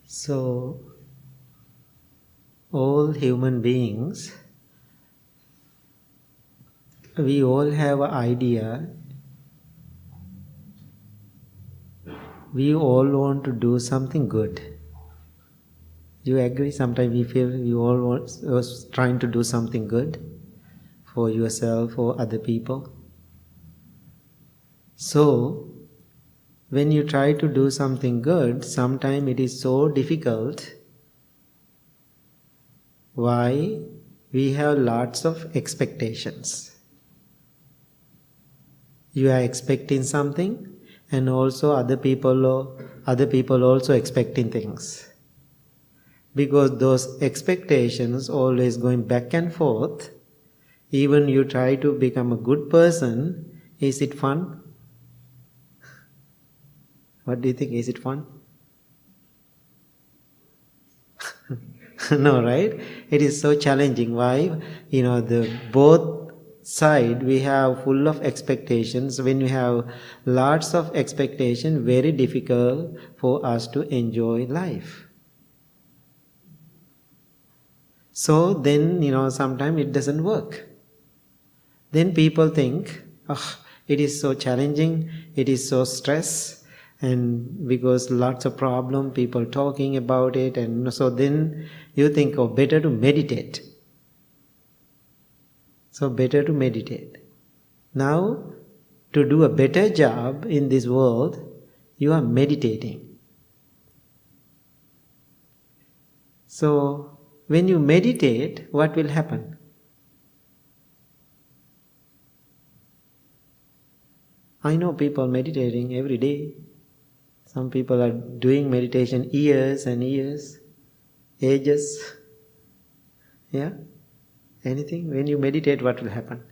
So, all human beings, we all have an idea. We all want to do something good. You agree? Sometimes we feel we all was trying to do something good for yourself or other people. So, when you try to do something good, sometimes it is so difficult. Why? We have lots of expectations. You are expecting something, and also other people also expecting things. Because those expectations always going back and forth, even you try to become a good person, is it fun? What do you think? Is it fun? No, right? It is so challenging. Why? The both side we have full of expectations. When we have lots of expectation, very difficult for us to enjoy life. So then, sometimes it doesn't work. Then people think, it is so challenging, it is so stress, and because lots of problem, people talking about it, and so then you think, better to meditate. So better to meditate. Now, to do a better job in this world, you are meditating. So, when you meditate, what will happen? I know people meditating every day. Some people are doing meditation years and years, ages. Yeah? Anything? When you meditate, what will happen?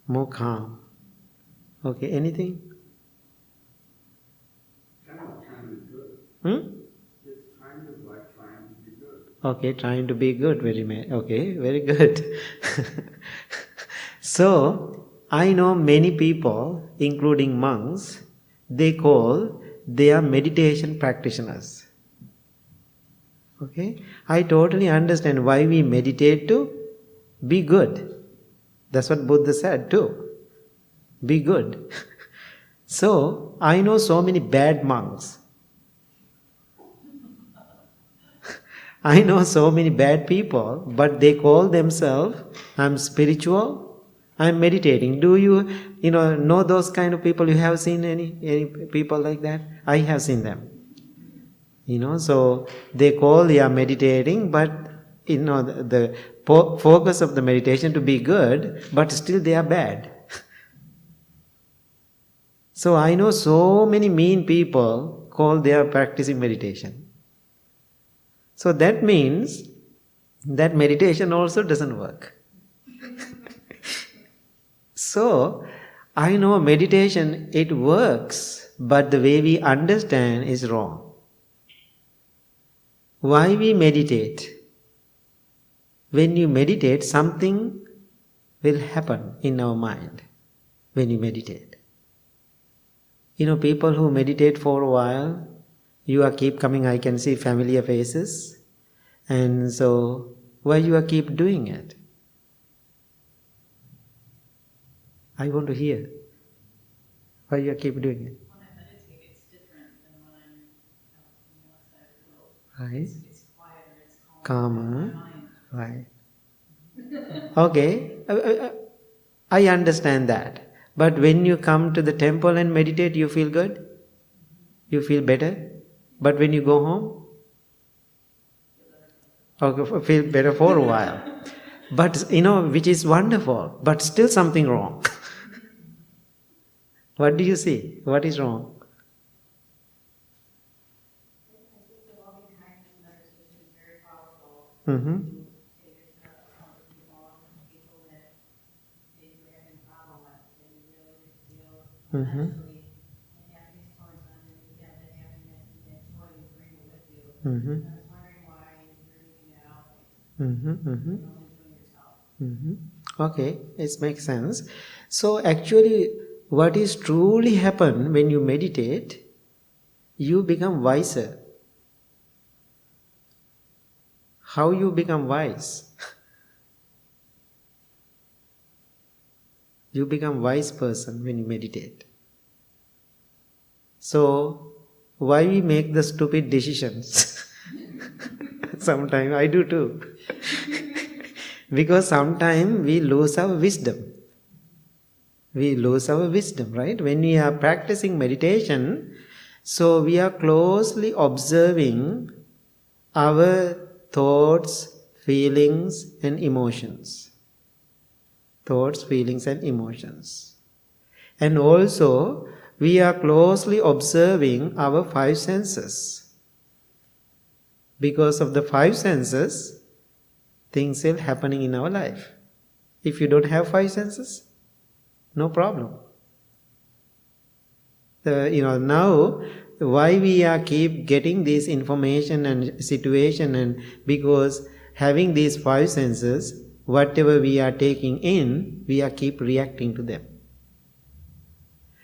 More calm. Okay, anything? Kind of be good. It's kind of like trying to be good. Okay, trying to be good. Very good. So, I know many people, including monks, they are meditation practitioners. Okay? I totally understand why we meditate to be good. That's what Buddha said too. Be good. So, I know so many bad monks. I know so many bad people, but they call themselves, I'm spiritual, I'm meditating. Do you know those kind of people? You have seen any people like that? I have seen them. So they call they are meditating, but the focus of the meditation to be good, but still they are bad. So I know so many mean people call they are practicing meditation. So that means that meditation also doesn't work. So I know meditation, it works, but the way we understand is wrong. Why we meditate? When you meditate, something will happen in our mind when you meditate. People who meditate for a while, you are keep coming, I can see familiar faces. And so, why you are keep doing it? I want to hear. Why you are keep doing it? When I meditate, it's different than when I'm out on the outside of the world. Right. It's quieter, it's Calmer. My mind. Right. Okay. I understand that. But when you come to the temple and meditate, you feel good? You feel better? But when you go home? Okay, feel better for a while. But, which is wonderful, but still something wrong. What do you see? What is wrong? I think the loving-kindness meditation is very powerful. Mm-hmm. Take yourself to people that maybe you're having a problem with, and you really feel mentally the happiness towards them, and you get that happiness and that joy, you bring it with you. Mm-hmm. I was wondering why you're leaving that out. Mm-hmm. Mm-hmm. You're only doing yourself. Mm-hmm. Okay, it makes sense. So actually, what is truly happen when you meditate, you become wiser. How you become wise? You become wise person when you meditate. So, why we make the stupid decisions? Sometimes I do too. Because sometimes we lose our wisdom. We lose our wisdom, right? When we are practicing meditation, so we are closely observing our thoughts, feelings and emotions. Thoughts, feelings and emotions. And also, we are closely observing our five senses. Because of the five senses, things are happening in our life. If you don't have five senses, no problem. Now, why we are keep getting this information and situation, and because having these five senses, whatever we are taking in, we are keep reacting to them.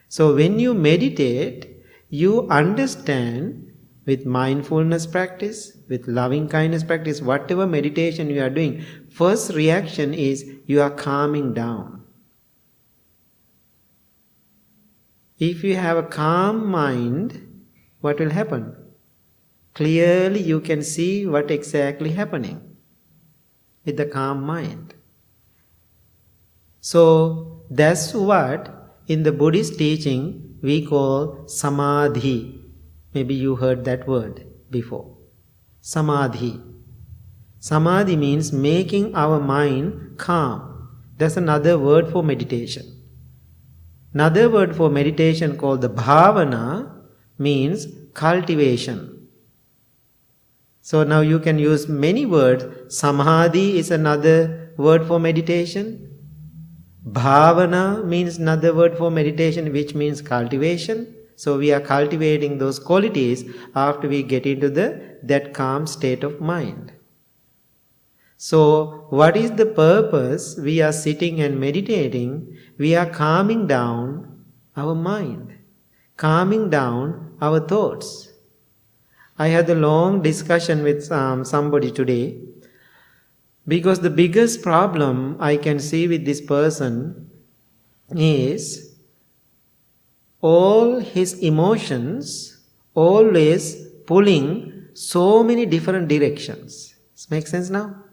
So when you meditate, you understand with mindfulness practice, with loving kindness practice, whatever meditation you are doing, first reaction is you are calming down. If you have a calm mind, what will happen? Clearly you can see what exactly happening with the calm mind. So that's what in the Buddhist teaching we call samadhi. Maybe you heard that word before. Samadhi. Samadhi means making our mind calm. That's another word for meditation. Another word for meditation called the bhavana means cultivation. So now you can use many words. Samadhi is another word for meditation. Bhavana means another word for meditation, which means cultivation. So we are cultivating those qualities after we get into that calm state of mind. So what is the purpose? We are sitting and meditating. We are calming down our mind, calming down our thoughts. I had a long discussion with somebody today, because the biggest problem I can see with this person is all his emotions always pulling so many different directions. Does make sense now?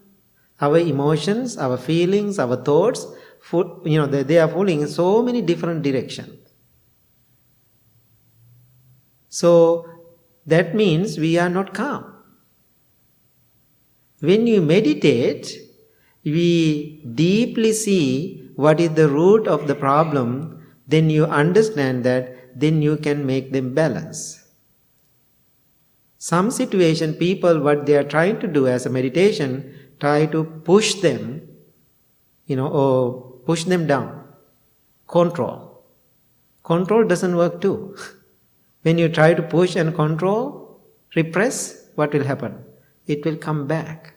Our emotions, our feelings, our thoughts, they are pulling in so many different directions. So that means we are not calm. When you meditate, we deeply see what is the root of the problem, then you understand that, then you can make them balance. Some situation, people, what they are trying to do as a meditation, try to push them, or push them down. Control. Control doesn't work too. When you try to push and control, repress, what will happen? It will come back.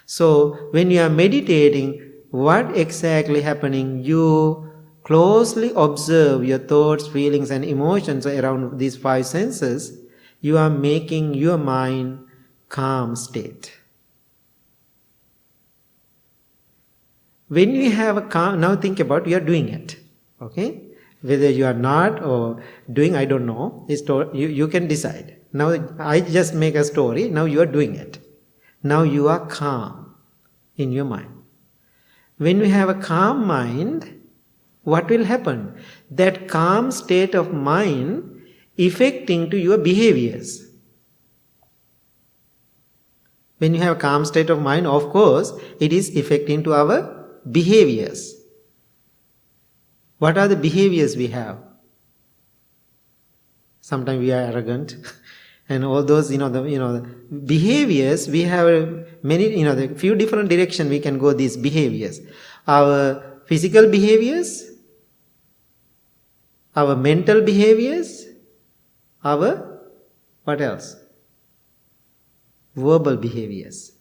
So when you are meditating, what exactly happening? You closely observe your thoughts, feelings and emotions around these five senses. You are making your mind calm state. When you have a calm, now think about you are doing it. Okay? Whether you are not or doing, I don't know. You can decide. Now I just make a story. Now you are doing it. Now you are calm in your mind. When you have a calm mind, what will happen? That calm state of mind affecting to your behaviors. When you have a calm state of mind, of course, it is affecting to our behaviors. What are the behaviors we have? Sometimes we are arrogant, and all those, the behaviors we have many, the few different directions we can go. These behaviors, our physical behaviors, our mental behaviors, our what else? Verbal behaviors.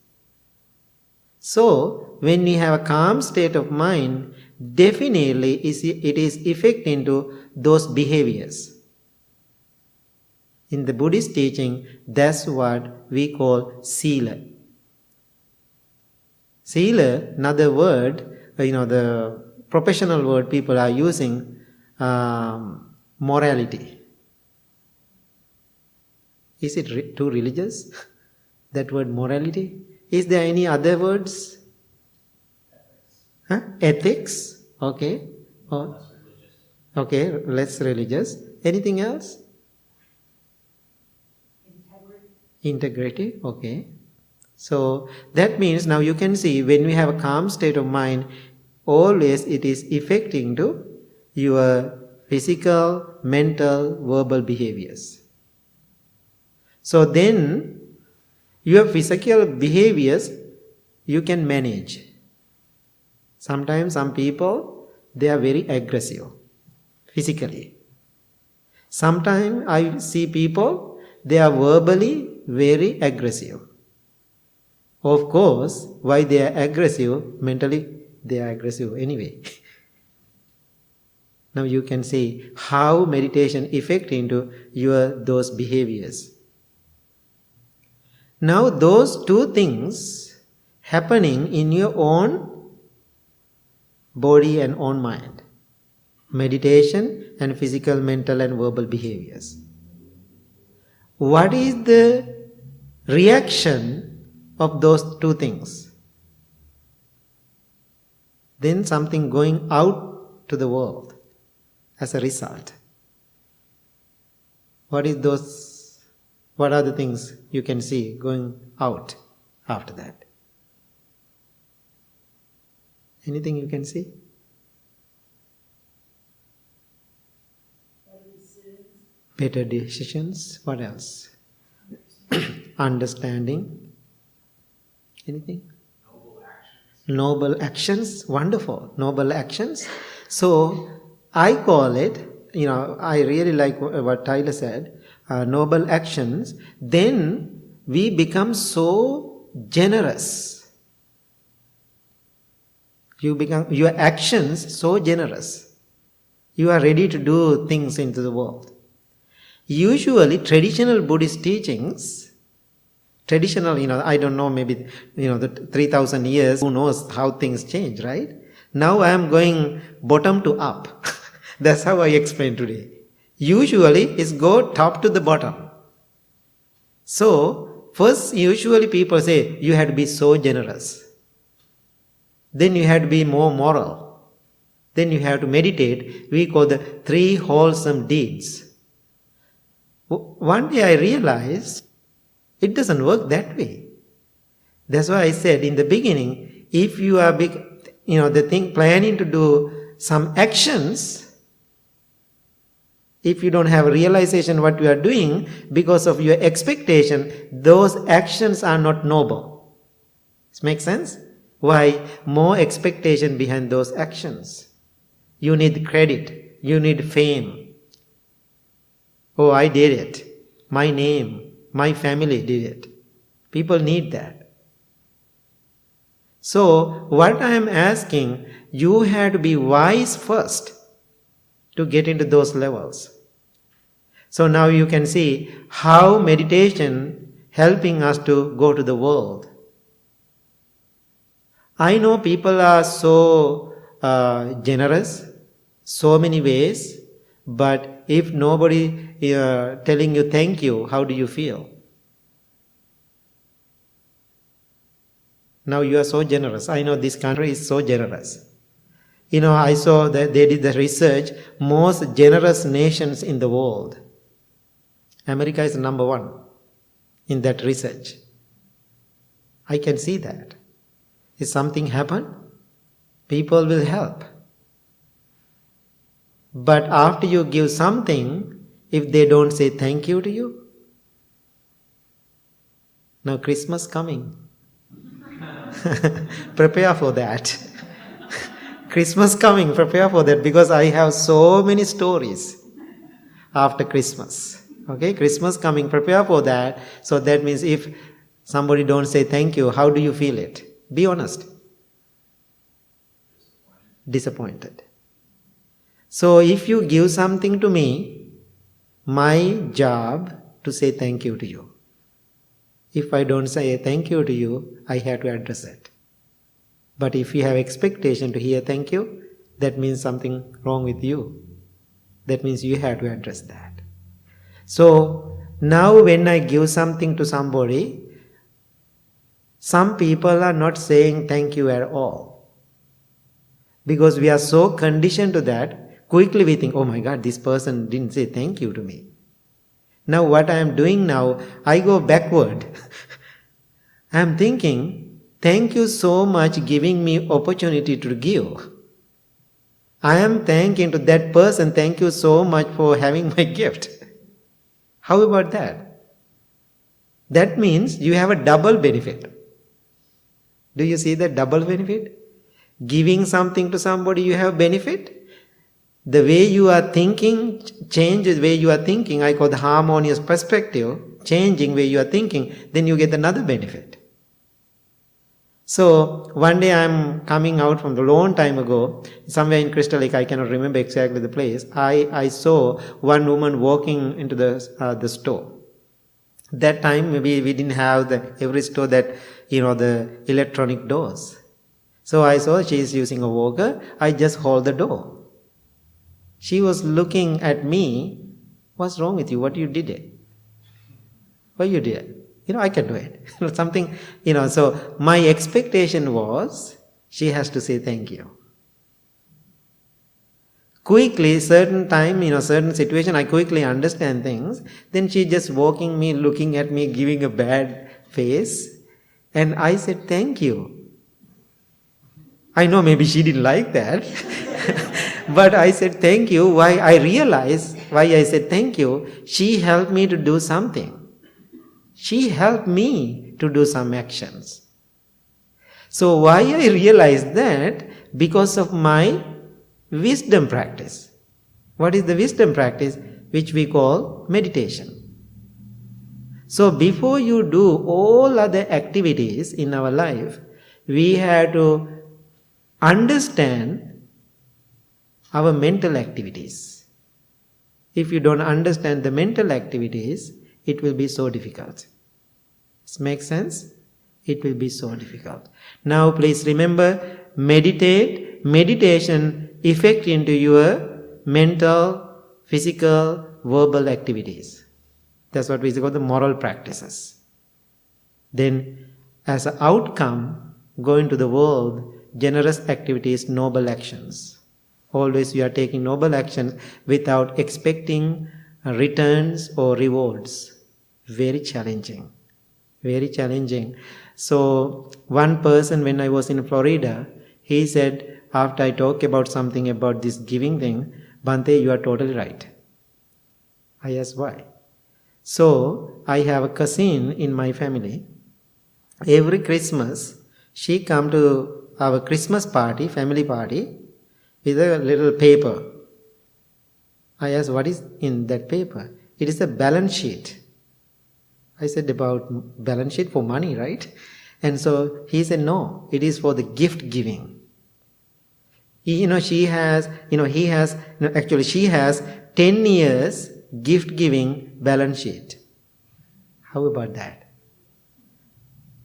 So, when we have a calm state of mind, definitely it is affecting to those behaviors. In the Buddhist teaching, that's what we call sila. Sila, another word, the professional word people are using, morality. Is it too religious? That word morality? Is there any other words? Ethics? Okay. Okay, less religious. Anything else? Integrity. Okay. So that means now you can see when we have a calm state of mind, always it is affecting to your physical, mental, verbal behaviors. So then your physical behaviors you can manage. Sometimes some people, they are very aggressive physically. Sometimes I see people, they are verbally very aggressive. Of course, why they are aggressive? Mentally, they are aggressive anyway. Now you can see how meditation affects into those behaviors. Now those two things happening in your own body and own mind. Meditation and physical, mental and verbal behaviors. What is the reaction of those two things? Then something going out to the world as a result. What are the things you can see going out after that? Anything you can see? Better decisions. What else? Understanding. Anything? Noble actions. Wonderful. Noble actions. So I call it, I really like what Tyler said, noble actions. Then we become so generous. Your actions so generous. You are ready to do things into the world. Usually traditional Buddhist teachings, I don't know, maybe, the 3,000 years, who knows how things change, right? Now I am going bottom to up. That's how I explain today. Usually it's go top to the bottom. So, first usually people say, you have to be so generous. Then you have to be more moral. Then you have to meditate. We call the 3 wholesome deeds. One day I realized it doesn't work that way. That's why I said in the beginning, if you are planning to do some actions, if you don't have a realization what you are doing because of your expectation, those actions are not noble. Does it make sense? Why? More expectation behind those actions. You need credit. You need fame. Oh, I did it. My name, my family did it. People need that. So, what I am asking, you have to be wise first to get into those levels. So now you can see how meditation helping us to go to the world. I know people are so generous, so many ways, but if nobody telling you thank you, how do you feel? Now you are so generous. I know this country is so generous. I saw that they did the research, most generous nations in the world. America is number 1 in that research. I can see that. If something happen, people will help. But after you give something, if they don't say thank you to you, now Christmas coming. Prepare for that. Christmas coming, prepare for that, because I have so many stories after Christmas. Okay, Christmas coming, prepare for that. So that means if somebody don't say thank you, how do you feel it? Be honest. Disappointed. So if you give something to me, my job to say thank you to you. If I don't say thank you to you, I have to address it. But if you have expectation to hear thank you, that means something wrong with you. That means you have to address that. So now when I give something to somebody, some people are not saying thank you at all. Because we are so conditioned to that, quickly we think, oh my God, this person didn't say thank you to me. Now what I am doing now, I go backward. I am thinking, thank you so much giving me opportunity to give. I am thanking to that person, thank you so much for having my gift. How about that? That means you have a double benefit. Do you see that double benefit? Giving something to somebody, you have benefit. The way you are thinking, change the way you are thinking, I call the harmonious perspective, changing way you are thinking, then you get another benefit. So, one day I am coming out from the long time ago, somewhere in Crystal Lake, I cannot remember exactly the place, I saw one woman walking into the store. That time maybe we didn't have every store that, the electronic doors. So I saw she is using a walker, I just hold the door. She was looking at me, what's wrong with you, what you did it? What you did? I can do it. Something, so my expectation was, she has to say thank you. Quickly, certain time, certain situation, I quickly understand things. Then she just walking me, looking at me, giving a bad face. And I said, thank you. I know maybe she didn't like that. But I said, thank you. Why I realized why I said thank you. She helped me to do something. She helped me to do some actions. So why I realized that? Because of my wisdom practice. What is the wisdom practice? Which we call meditation. So before you do all other activities in our life, we have to understand our mental activities. If you don't understand the mental activities, it will be so difficult. Does it make sense? It will be so difficult. Now please remember, meditation effect into your mental, physical, verbal activities. That's what we call the moral practices. Then as an outcome, go into the world, generous activities, noble actions. Always you are taking noble actions without expecting returns or rewards. Very challenging. Very challenging. So one person, when I was in Florida, he said, after I talk about something about this giving thing, Bhante, you are totally right. I asked why. So I have a cousin in my family. Every Christmas, she come to our Christmas party, family party, with a little paper. I asked, what is in that paper? It is a balance sheet. I said, about balance sheet for money, right? And so he said, no, it is for the gift giving. She has 10 years gift giving balance sheet. How about that?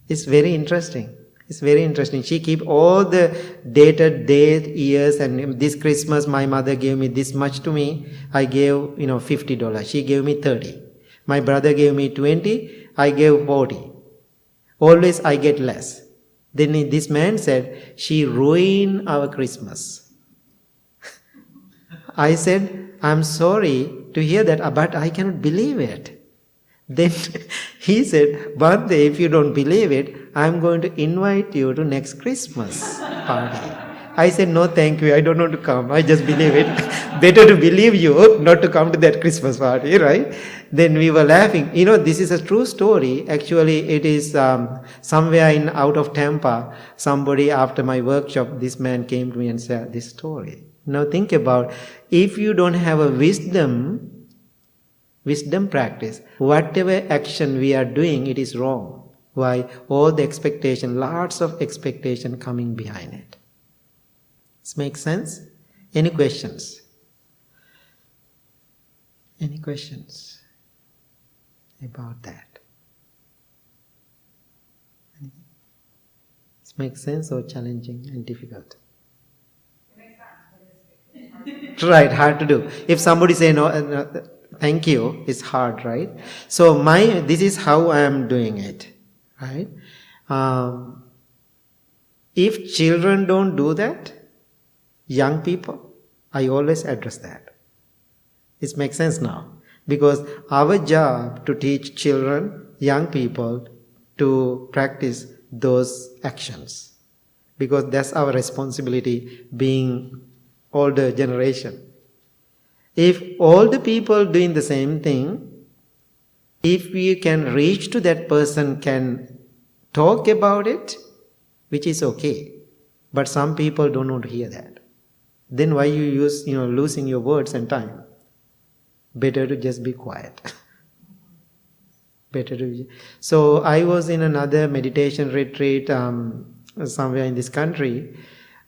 It's very interesting. It's very interesting. She keep all the dated date, years, and this Christmas my mother gave me this much to me. I gave, $50. She gave me 30. My brother gave me 20. I gave 40. Always I get less. Then this man said, she ruined our Christmas. I said, I'm sorry to hear that, but I cannot believe it. Then he said, Bhante, if you don't believe it, I'm going to invite you to next Christmas party. I said, no, thank you. I don't want to come. I just believe it. Better to believe you, not to come to that Christmas party, right? Then we were laughing. This is a true story. Actually, it is somewhere out of Tampa. Somebody after my workshop, this man came to me and said this story. Now think about, if you don't have a wisdom practice, whatever action we are doing, it is wrong. Why? All the expectation, lots of expectation coming behind it. This makes sense? Any questions? Any questions? about that. This makes sense or challenging and difficult? Right, hard to do. If somebody say no, thank you, it's hard, right? So this is how I am doing it, right? If children don't do that, young people, I always address that. It makes sense now. Because our job to teach children, young people, to practice those actions. Because that's our responsibility being older generation. If all the people doing the same thing, if we can reach to that person, can talk about it, which is okay. But some people don't want to hear that. Then why you use, losing your words and time? Better to just be quiet. So I was in another meditation retreat somewhere in this country.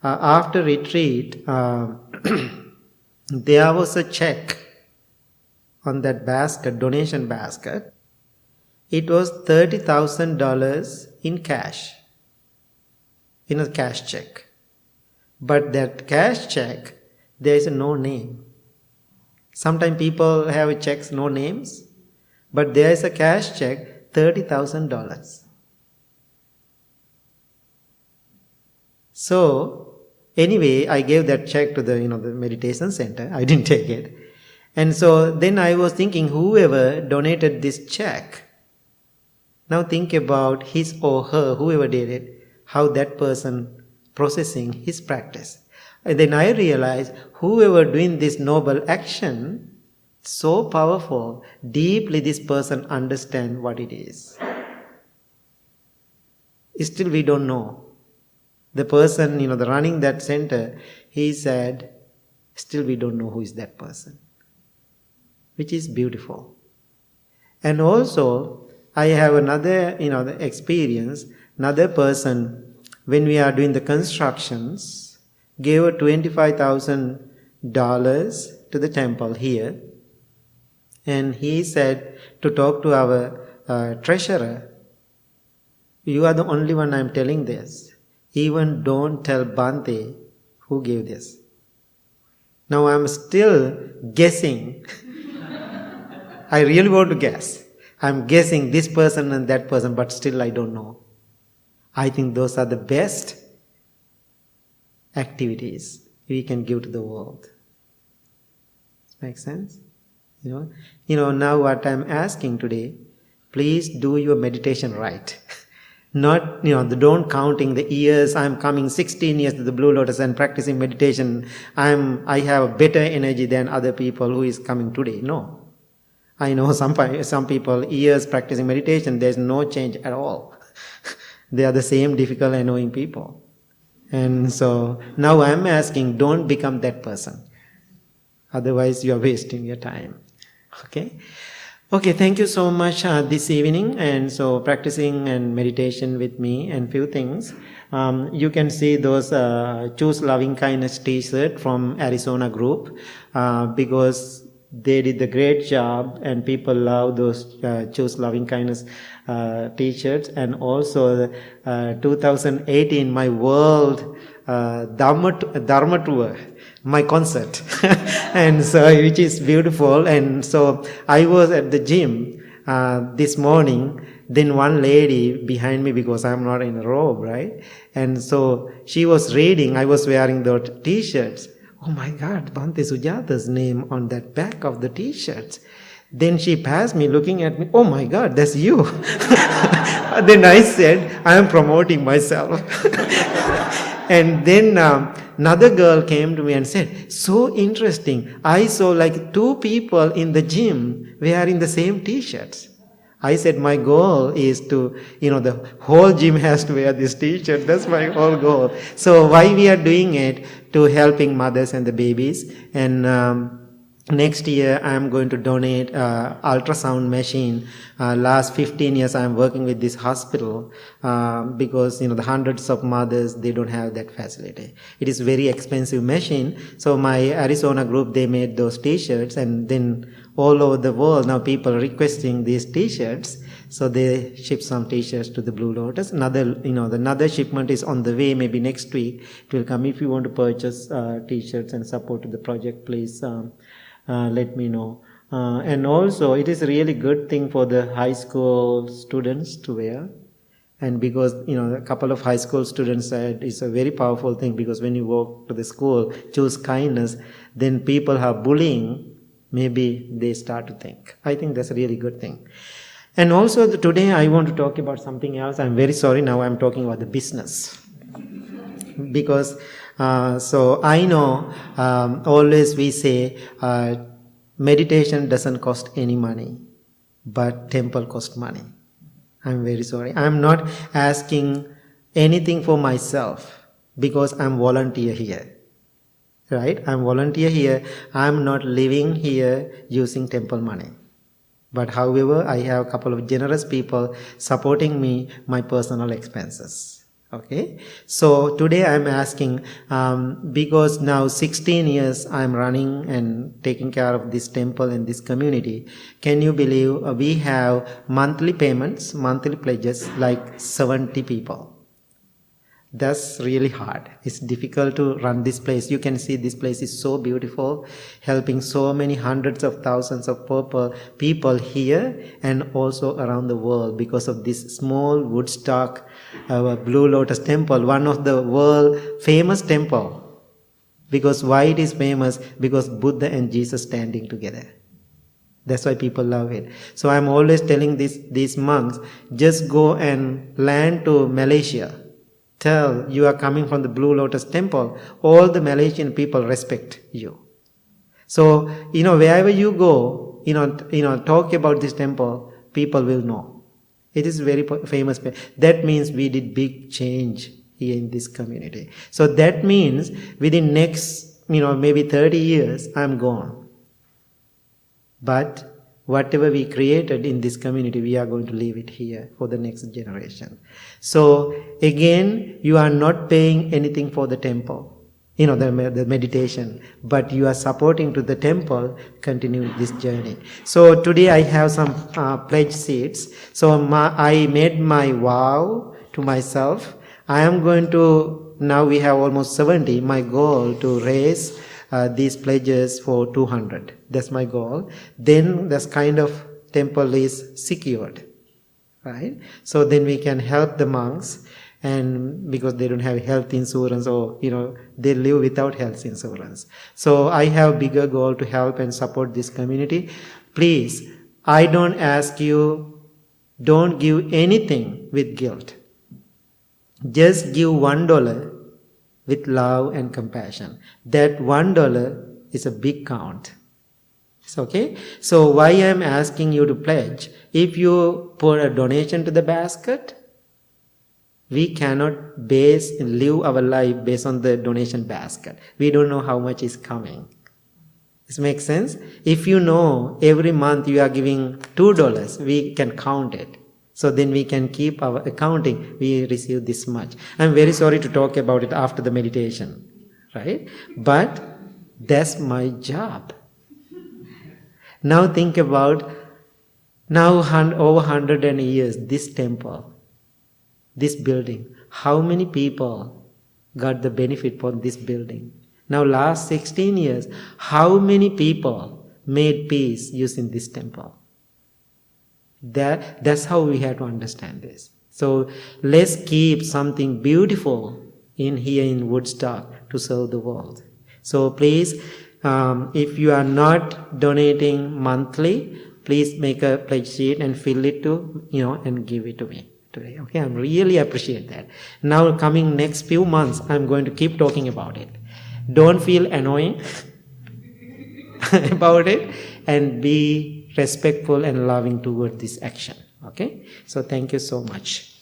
After retreat, there was a check on that basket, donation basket. It was $30,000 in cash, in a cash check. But that cash check, there is no name. Sometimes people have checks, no names. But there is a cash check, $30,000. So, anyway, I gave that check to the meditation center. I didn't take it. And so then I was thinking, whoever donated this check, now think about his or her, whoever did it, how that person processing his practice. And then I realized, whoever doing this noble action, so powerful, deeply this person understands what it is. Still we don't know. The person, the running that center, he said, still we don't know who is that person. Which is beautiful. And also, I have another, experience. Another person, when we are doing the constructions, gave $25,000 to the temple here. And he said to talk to our treasurer, you are the only one I am telling this. Even don't tell Bhante who gave this. Now I am still guessing. I really want to guess. I am guessing this person and that person, but still I don't know. I think those are the best activities we can give to the world. Makes sense? Now what I'm asking today, please do your meditation right. Not, don't counting the years. I'm coming 16 years to the Blue Lotus and practicing meditation. I have better energy than other people who is coming today. No. I know some people, years practicing meditation, there's no change at all. They are the same difficult, annoying people. And so, now I'm asking, don't become that person. Otherwise, you are wasting your time. Okay? Okay, thank you so much this evening. And so, practicing and meditation with me and few things. You can see those Choose Loving Kindness t-shirt from Arizona group because they did a great job and people love those Choose Loving Kindness t-shirts. And also 2018, my world dharma tour, my concert. And so, which is beautiful. And so I was at the gym this morning. Then one lady behind me, because I'm not in a robe, right? And so she was reading, I was wearing those t-shirts. Oh my God, Bhante Sujatha's name on that back of the t-shirts. Then she passed me looking at me, oh my God, that's you. Then I said, I am promoting myself. And then another girl came to me and said, so interesting. I saw like two people in the gym wearing the same t-shirts. I said, my goal is to, the whole gym has to wear this t-shirt. That's my whole goal. So why we are doing it? To helping mothers and the babies. And next year I am going to donate ultrasound machine. Last 15 years I am working with this hospital because the hundreds of mothers, they don't have that facility. It is very expensive machine. So my Arizona group, they made those t-shirts, and then all over the world. Now people are requesting these t-shirts. So they ship some t-shirts to the Blue Lotus. Another shipment is on the way, maybe next week. It will come. If you want to purchase t-shirts and support the project, please let me know. And also, it is a really good thing for the high school students to wear. And because, a couple of high school students said it's a very powerful thing, because when you walk to the school, choose kindness, then people are bullying, maybe they start to think. I think that's a really good thing. And also today I want to talk about something else. I'm very sorry, now I'm talking about the business. Because, so I know, always we say, meditation doesn't cost any money, but temple costs money. I'm very sorry. I'm not asking anything for myself, because I'm volunteer here. Right? I'm volunteer here. I'm not living here using temple money. But however, I have a couple of generous people supporting me, my personal expenses. Okay, so today I'm asking, because now 16 years I'm running and taking care of this temple and this community. Can you believe we have monthly payments, monthly pledges, like 70 people? That's really hard. It's difficult to run this place. You can see this place is so beautiful, helping so many hundreds of thousands of people here and also around the world, because of this small Woodstock Blue Lotus Temple, one of the world famous temple. Because why it is famous? Because Buddha and Jesus standing together. That's why people love it. So I'm always telling these monks, just go and land to Malaysia. Tell you are coming from the Blue Lotus Temple. All the Malaysian people respect you. So, wherever you go, talk about this temple, people will know. It is very famous. That means we did big change here in this community. So that means within next, maybe 30 years, I'm gone. But whatever we created in this community, we are going to leave it here for the next generation. So again, you are not paying anything for the temple, the meditation, but you are supporting to the temple continue this journey. So today I have some pledge seeds. So I made my vow to myself. I am going to, now we have almost 70, my goal to raise these pledges for 200. That's my goal. Then this kind of temple is secured, right? So then we can help the monks, and because they don't have health insurance, or they live without health insurance. So I have bigger goal to help and support this community. Please, I don't ask you, don't give anything with guilt. Just give $1 with love and compassion. That $1 is a big count. It's okay? So why I am asking you to pledge? If you put a donation to the basket, we cannot live our life based on the donation basket. We don't know how much is coming. This makes sense? If you know every month you are giving $2, we can count it. So then we can keep our accounting. We receive this much. I'm very sorry to talk about it after the meditation, right? But that's my job. Now think about, over 100 years, this temple, this building, how many people got the benefit from this building? Now last 16 years, how many people made peace using this temple? That's how we have to understand this. So let's keep something beautiful in here in Woodstock to serve the world. So please, if you are not donating monthly, please make a pledge sheet and fill it to, and give it to me today. Okay, I really appreciate that. Now coming next few months, I'm going to keep talking about it. Don't feel annoying about it, and be respectful and loving toward this action. Okay, so thank you so much.